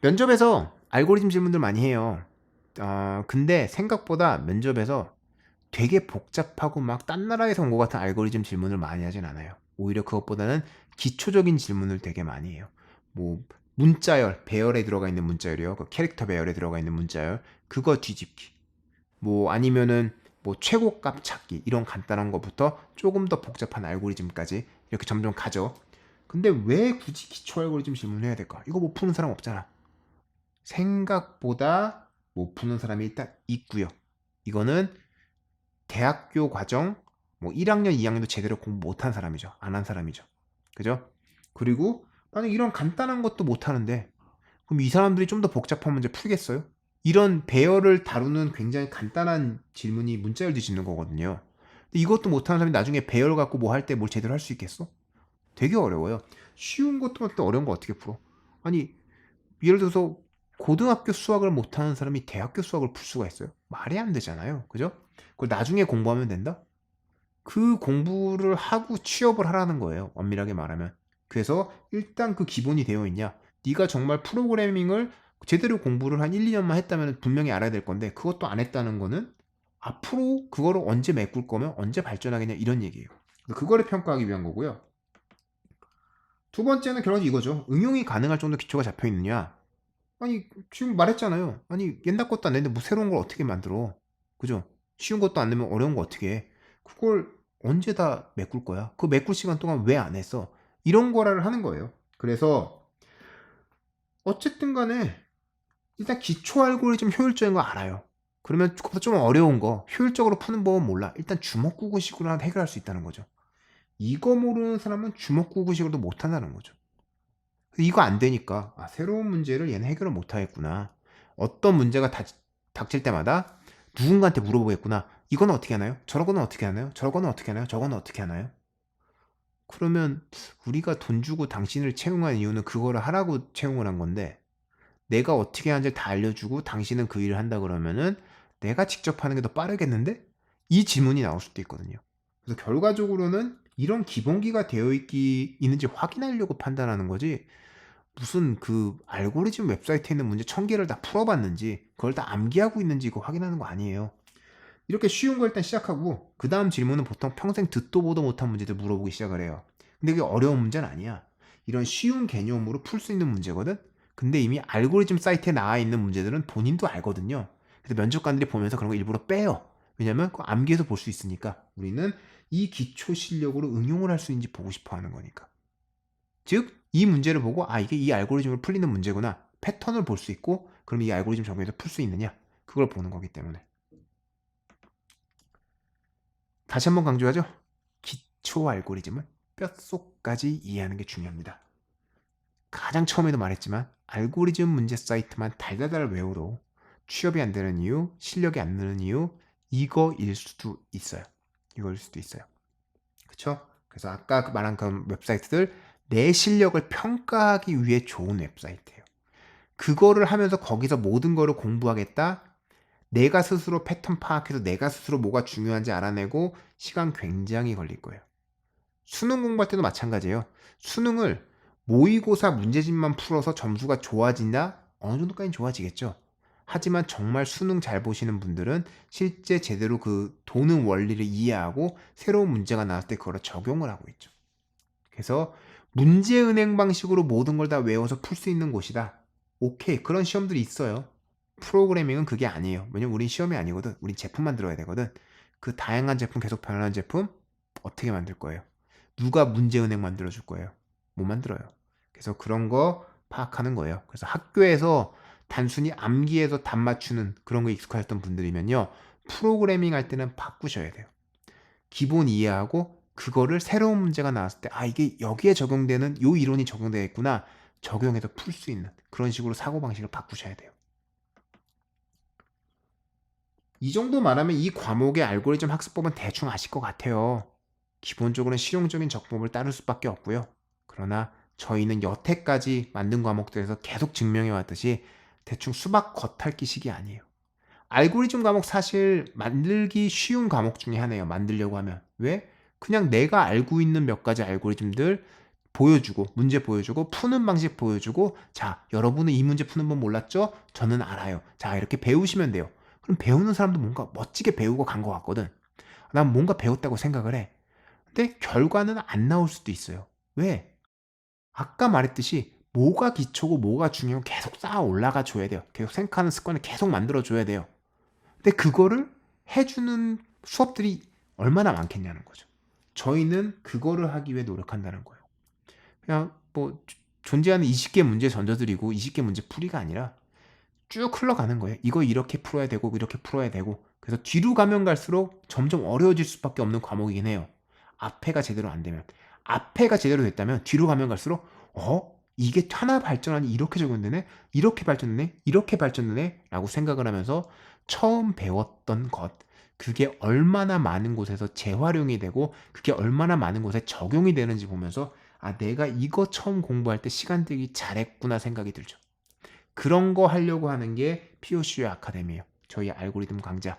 면접에서 알고리즘 질문들 많이 해요. 근데 생각보다 면접에서 되게 복잡하고 막 딴 나라에서 온 것 같은 알고리즘 질문을 많이 하진 않아요. 오히려 그것보다는 기초적인 질문을 되게 많이 해요. 뭐 문자열, 배열에 들어가 있는 문자열이요. 그 캐릭터 배열에 들어가 있는 문자열, 그거 뒤집기. 뭐 아니면은 뭐 최고값 찾기 이런 간단한 것부터 조금 더 복잡한 알고리즘까지 이렇게 점점 가죠. 근데 왜 굳이 기초 알고리즘 질문을 해야 될까? 이거 못 푸는 사람 없잖아. 생각보다 못 푸는 사람이 일단 있고요. 이거는 대학교 과정 뭐 1학년, 2학년도 제대로 공부 못한 사람이죠. 안 한 사람이죠. 그죠? 그리고 만약 이런 간단한 것도 못하는데 그럼 이 사람들이 좀 더 복잡한 문제 풀겠어요? 이런 배열을 다루는 굉장히 간단한 질문이 문자열 뒤집는 거거든요. 근데 이것도 못하는 사람이 나중에 배열 갖고 뭐 할 때 뭘 제대로 할 수 있겠어? 되게 어려워요. 쉬운 것도 또 어려운 거 어떻게 풀어? 아니 예를 들어서 고등학교 수학을 못하는 사람이 대학교 수학을 풀 수가 있어요? 말이 안 되잖아요. 그죠? 그걸 나중에 공부하면 된다? 그 공부를 하고 취업을 하라는 거예요. 엄밀하게 말하면. 그래서 일단 그 기본이 되어 있냐? 네가 정말 프로그래밍을 제대로 공부를 한 1, 2년만 했다면 분명히 알아야 될 건데 그것도 안 했다는 거는 앞으로 그거를 언제 메꿀 거면 언제 발전하겠냐 이런 얘기예요. 그거를 평가하기 위한 거고요. 두 번째는 결론이 이거죠. 응용이 가능할 정도 기초가 잡혀 있느냐? 아니 지금 말했잖아요. 아니 옛날 것도 안 되는데 뭐 새로운 걸 어떻게 만들어? 그죠? 쉬운 것도 안 되면 어려운 거 어떻게 해? 그걸 언제 다 메꿀 거야? 그 메꿀 시간 동안 왜 안 했어? 이런 거를 하는 거예요. 그래서 어쨌든 간에 일단 기초 알고리즘 효율적인 거 알아요. 그러면 그보다 좀 어려운 거 효율적으로 푸는 법은 몰라. 일단 주먹구구식으로 해결할 수 있다는 거죠. 이거 모르는 사람은 주먹구구식으로도 못한다는 거죠. 이거 안 되니까 새로운 문제를 얘는 해결을 못 하겠구나. 어떤 문제가 닥칠 때마다 누군가한테 물어보겠구나. 이거는 어떻게 하나요? 저거는 어떻게 하나요? 저거는 어떻게 하나요? 저거는 어떻게 하나요? 그러면 우리가 돈 주고 당신을 채용한 이유는 그거를 하라고 채용을 한 건데 내가 어떻게 하는지 다 알려주고 당신은 그 일을 한다 그러면은 내가 직접 하는 게 더 빠르겠는데? 이 질문이 나올 수도 있거든요. 그래서 결과적으로는 이런 기본기가 되어 있는지 확인하려고 판단하는 거지 무슨 그 알고리즘 웹사이트에 있는 문제 1000개를 다 풀어봤는지 그걸 다 암기하고 있는지 그거 확인하는 거 아니에요. 이렇게 쉬운 거 일단 시작하고 그 다음 질문은 보통 평생 듣도 보도 못한 문제들 물어보기 시작을 해요. 근데 그게 어려운 문제는 아니야. 이런 쉬운 개념으로 풀 수 있는 문제거든. 근데 이미 알고리즘 사이트에 나와 있는 문제들은 본인도 알거든요. 그래서 면접관들이 보면서 그런 거 일부러 빼요. 왜냐면 그 암기해서 볼 수 있으니까. 우리는 이 기초 실력으로 응용을 할 수 있는지 보고 싶어 하는 거니까. 즉, 이 문제를 보고 이게 이 알고리즘으로 풀리는 문제구나. 패턴을 볼 수 있고 그럼 이 알고리즘 적용해서 풀 수 있느냐? 그걸 보는 거기 때문에. 다시 한번 강조하죠. 기초 알고리즘은 뼛속까지 이해하는 게 중요합니다. 가장 처음에도 말했지만 알고리즘 문제 사이트만 달달달 외워도 취업이 안 되는 이유, 실력이 안 느는 이유 이거일 수도 있어요. 이거일 수도 있어요. 그쵸? 그래서 아까 말한 그런 웹사이트들 내 실력을 평가하기 위해 좋은 웹사이트예요. 그거를 하면서 거기서 모든 거를 공부하겠다. 내가 스스로 패턴 파악해서 내가 스스로 뭐가 중요한지 알아내고 시간 굉장히 걸릴 거예요. 수능 공부할 때도 마찬가지예요. 수능을 모의고사 문제집만 풀어서 점수가 좋아지나? 어느 정도까지는 좋아지겠죠. 하지만 정말 수능 잘 보시는 분들은 실제 제대로 그 도는 원리를 이해하고 새로운 문제가 나왔을 때 그걸 적용을 하고 있죠. 그래서 문제은행 방식으로 모든 걸 다 외워서 풀 수 있는 곳이다. 오케이, 그런 시험들이 있어요. 프로그래밍은 그게 아니에요. 왜냐면 우린 시험이 아니거든. 우린 제품 만들어야 되거든. 그 다양한 제품, 계속 변하는 제품 어떻게 만들 거예요? 누가 문제은행 만들어 줄 거예요? 못 만들어요. 그래서 그런 거 파악하는 거예요. 그래서 학교에서 단순히 암기해서 답 맞추는 그런 거 익숙하셨던 분들이면요. 프로그래밍 할 때는 바꾸셔야 돼요. 기본 이해하고 그거를 새로운 문제가 나왔을 때 이게 여기에 적용되는 요 이론이 적용되겠구나 적용해서 풀 수 있는 그런 식으로 사고방식을 바꾸셔야 돼요. 이 정도 말하면 이 과목의 알고리즘 학습법은 대충 아실 것 같아요. 기본적으로는 실용적인 접근법을 따를 수밖에 없고요. 그러나 저희는 여태까지 만든 과목들에서 계속 증명해 왔듯이 대충 수박 겉핥기식이 아니에요. 알고리즘 과목 사실 만들기 쉬운 과목 중에 하나예요. 만들려고 하면. 왜? 그냥 내가 알고 있는 몇 가지 알고리즘들 보여주고 문제 보여주고 푸는 방식 보여주고 자 여러분은 이 문제 푸는 법 몰랐죠? 저는 알아요. 자 이렇게 배우시면 돼요. 그럼 배우는 사람도 뭔가 멋지게 배우고 간 것 같거든. 난 뭔가 배웠다고 생각을 해. 근데 결과는 안 나올 수도 있어요. 왜? 아까 말했듯이 뭐가 기초고 뭐가 중요하고 계속 쌓아 올라가 줘야 돼요. 계속 생각하는 습관을 계속 만들어 줘야 돼요. 근데 그거를 해주는 수업들이 얼마나 많겠냐는 거죠. 저희는 그거를 하기 위해 노력한다는 거예요. 그냥 뭐 존재하는 20개 문제 던져드리고 20개 문제 풀이가 아니라 쭉 흘러가는 거예요. 이거 이렇게 풀어야 되고 이렇게 풀어야 되고 그래서 뒤로 가면 갈수록 점점 어려워질 수밖에 없는 과목이긴 해요. 앞에가 제대로 안 되면 앞에가 제대로 됐다면 뒤로 가면 갈수록 이게 하나 발전하니 이렇게 적용되네 이렇게 발전되네 이렇게 발전되네 라고 생각을 하면서 처음 배웠던 것 그게 얼마나 많은 곳에서 재활용이 되고 그게 얼마나 많은 곳에 적용이 되는지 보면서 아 내가 이거 처음 공부할 때 시간 들기 잘했구나 생각이 들죠. 그런 거 하려고 하는 게 POCU 아카데미예요. 저희 알고리즘 강좌.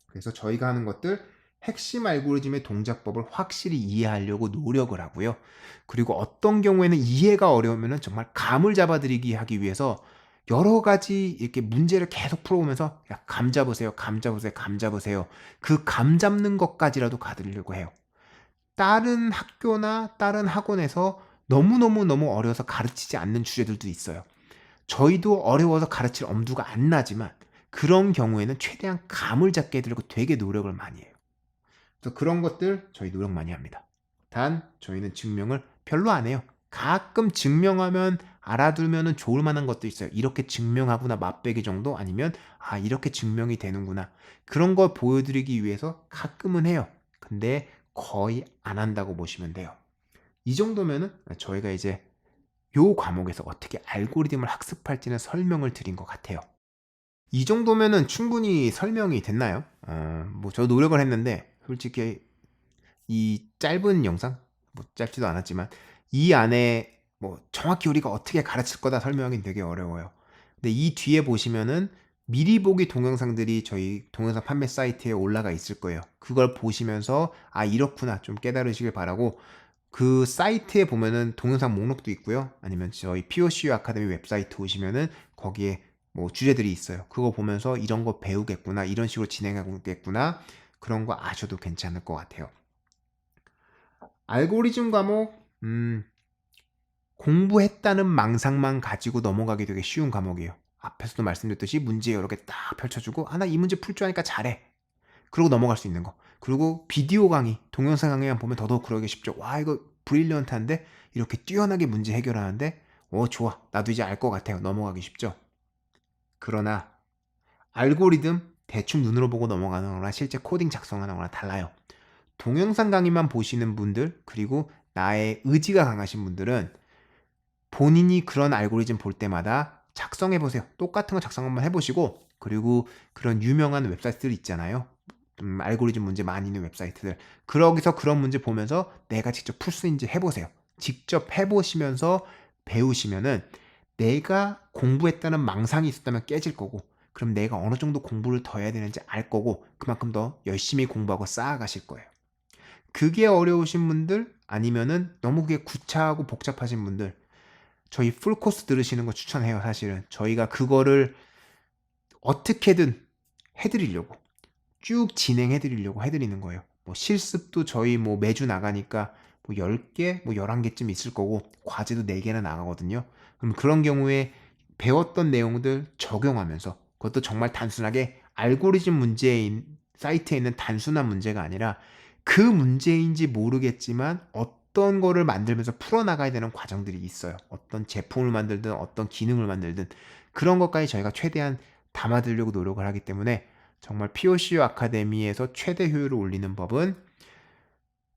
그래서 저희가 하는 것들 핵심 알고리즘의 동작법을 확실히 이해하려고 노력을 하고요. 그리고 어떤 경우에는 이해가 어려우면 정말 감을 잡아드리기 하기 위해서 여러 가지 이렇게 문제를 계속 풀어오면서 야, 감 잡으세요, 감 잡으세요, 감 잡으세요. 그 감 잡는 것까지라도 가드리려고 해요. 다른 학교나 다른 학원에서 너무 어려워서 가르치지 않는 주제들도 있어요. 저희도 어려워서 가르칠 엄두가 안 나지만 그런 경우에는 최대한 감을 잡게 해드리고 되게 노력을 많이 해요. 그래서 그런 것들 저희 노력 많이 합니다. 단 저희는 증명을 별로 안 해요. 가끔 증명하면 알아두면 좋을 만한 것도 있어요. 이렇게 증명하구나 맛배기 정도 아니면 아 이렇게 증명이 되는구나 그런 걸 보여드리기 위해서 가끔은 해요. 근데 거의 안 한다고 보시면 돼요. 이 정도면은 저희가 이제 요 과목에서 어떻게 알고리즘을 학습할지는 설명을 드린 것 같아요. 이 정도면은 충분히 설명이 됐나요? 뭐 저 노력을 했는데 솔직히 이 짧은 영상 뭐 짧지도 않았지만 이 안에 뭐 정확히 우리가 어떻게 가르칠 거다 설명하기는 되게 어려워요. 근데 이 뒤에 보시면은 미리 보기 동영상들이 저희 동영상 판매 사이트에 올라가 있을 거예요. 그걸 보시면서 아 이렇구나 좀 깨달으시길 바라고 그 사이트에 보면은 동영상 목록도 있고요. 아니면 저희 POCU 아카데미 웹사이트 오시면은 거기에 뭐 주제들이 있어요. 그거 보면서 이런 거 배우겠구나, 이런 식으로 진행하겠구나, 그런 거 아셔도 괜찮을 것 같아요. 알고리즘 과목, 공부했다는 망상만 가지고 넘어가기 되게 쉬운 과목이에요. 앞에서도 말씀드렸듯이 문제 여러 개 딱 펼쳐주고, 아, 나 이 문제 풀 줄 아니까 잘해. 그러고 넘어갈 수 있는 거. 그리고 비디오 강의, 동영상 강의만 보면 더더욱 그러기 쉽죠. 와, 이거 브릴리언트한데? 이렇게 뛰어나게 문제 해결하는데? 좋아. 나도 이제 알 것 같아요. 넘어가기 쉽죠. 그러나 알고리즘 대충 눈으로 보고 넘어가는 거나 실제 코딩 작성하는 거나 달라요. 동영상 강의만 보시는 분들 그리고 나의 의지가 강하신 분들은 본인이 그런 알고리즘 볼 때마다 작성해 보세요. 똑같은 거 작성 한번 해보시고 그리고 그런 유명한 웹사이트들 있잖아요. 알고리즘 문제 많이 있는 웹사이트들 거기서 그런 문제 보면서 내가 직접 풀 수 있는지 해보세요. 직접 해보시면서 배우시면은 내가 공부했다는 망상이 있었다면 깨질 거고 그럼 내가 어느 정도 공부를 더 해야 되는지 알 거고 그만큼 더 열심히 공부하고 쌓아가실 거예요. 그게 어려우신 분들 아니면은 너무 그게 구차하고 복잡하신 분들 저희 풀코스 들으시는 거 추천해요. 사실은 저희가 그거를 어떻게든 해드리려고 쭉 진행해드리려고 해드리는 거예요. 뭐 실습도 저희 뭐 매주 나가니까 뭐 10개, 뭐 11개쯤 있을 거고 과제도 4개나 나가거든요. 그럼 그런 경우에 배웠던 내용들 적용하면서 그것도 정말 단순하게 알고리즘 문제인 사이트에 있는 단순한 문제가 아니라 그 문제인지 모르겠지만 어떤 거를 만들면서 풀어나가야 되는 과정들이 있어요. 어떤 제품을 만들든 어떤 기능을 만들든 그런 것까지 저희가 최대한 담아들려고 노력을 하기 때문에 정말 POCU 아카데미에서 최대 효율을 올리는 법은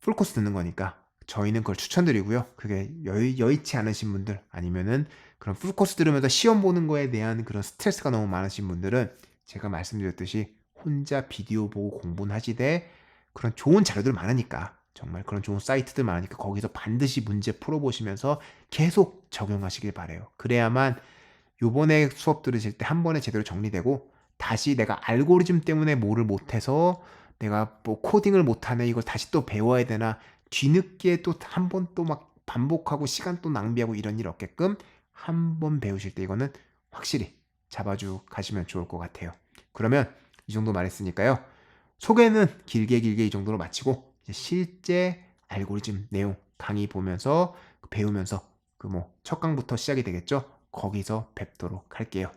풀코스 듣는 거니까 저희는 그걸 추천드리고요. 그게 여의치 않으신 분들 아니면은 그런 풀코스 들으면서 시험 보는 거에 대한 그런 스트레스가 너무 많으신 분들은 제가 말씀드렸듯이 혼자 비디오 보고 공부는 하시되 그런 좋은 자료들 많으니까 정말 그런 좋은 사이트들 많으니까 거기서 반드시 문제 풀어보시면서 계속 적용하시길 바래요. 그래야만 요번에 수업 들으실 때 한 번에 제대로 정리되고 다시 내가 알고리즘 때문에 뭐를 못해서 내가 뭐 코딩을 못하네 이걸 다시 또 배워야 되나 뒤늦게 또 한 번 또 막 반복하고 시간 또 낭비하고 이런 일 없게끔 한 번 배우실 때 이거는 확실히 잡아주 가시면 좋을 것 같아요. 그러면 이 정도 말했으니까요. 소개는 길게 이 정도로 마치고 이제 실제 알고리즘 내용 강의 보면서 배우면서 그 뭐 첫 강부터 시작이 되겠죠. 거기서 뵙도록 할게요.